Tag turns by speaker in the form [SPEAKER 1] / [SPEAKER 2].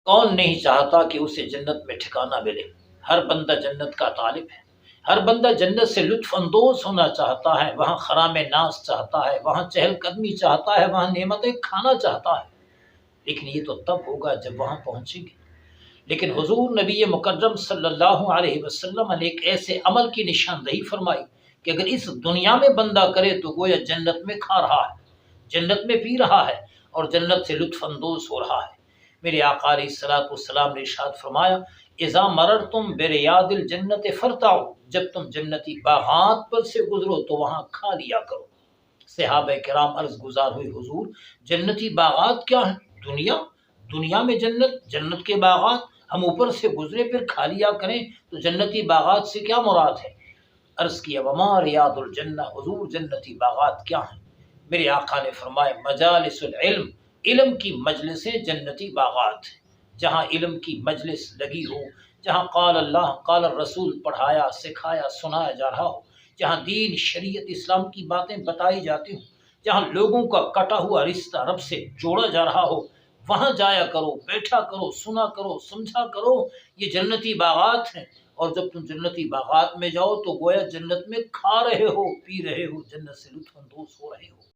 [SPEAKER 1] کون نہیں چاہتا کہ اسے جنت میں ٹھکانہ ملے؟ ہر بندہ جنت کا طالب ہے، ہر بندہ جنت سے لطف اندوز ہونا چاہتا ہے، وہاں خرام ناز چاہتا ہے، وہاں چہل قدمی چاہتا ہے، وہاں نعمتیں کھانا چاہتا ہے، لیکن یہ تو تب ہوگا جب وہاں پہنچیں گے۔ لیکن حضور نبی مکرم صلی اللہ علیہ وسلم نے ایک ایسے عمل کی نشاندہی فرمائی کہ اگر اس دنیا میں بندہ کرے تو گویا جنت میں کھا رہا ہے، جنت میں پی رہا ہے اور جنت سے لطف اندوز ہو رہا ہے۔ میرے آقا علیہ الصلوۃ والسلام نے ارشاد فرمایا، اذا مررتم بریاض الجنت فرتعوا، جب تم جنتی باغات پر سے گزرو تو وہاں کھا لیا کرو۔ صحابہ کرام عرض گزار ہوئے، حضور جنتی باغات کیا ہیں؟ دنیا میں جنت، جنت کے باغات، ہم اوپر سے گزرے پھر کھا لیا کریں تو جنتی باغات سے کیا مراد ہے؟ عرض کیا، وما ریاض الجنہ، حضور جنتی باغات کیا ہیں؟ میرے آقا نے فرمایا، مجالس العلم، علم کی مجلسیں جنتی باغات ہیں۔ جہاں علم کی مجلس لگی ہو، جہاں قال اللہ قال الرسول پڑھایا سکھایا سنایا جا رہا ہو، جہاں دین شریعت اسلام کی باتیں بتائی جاتی ہوں، جہاں لوگوں کا کٹا ہوا رشتہ رب سے جوڑا جا رہا ہو، وہاں جایا کرو، بیٹھا کرو، سنا کرو، سمجھا کرو، یہ جنتی باغات ہیں۔ اور جب تم جنتی باغات میں جاؤ تو گویا جنت میں کھا رہے ہو، پی رہے ہو، جنت سے لطف اندوز ہو رہے ہو۔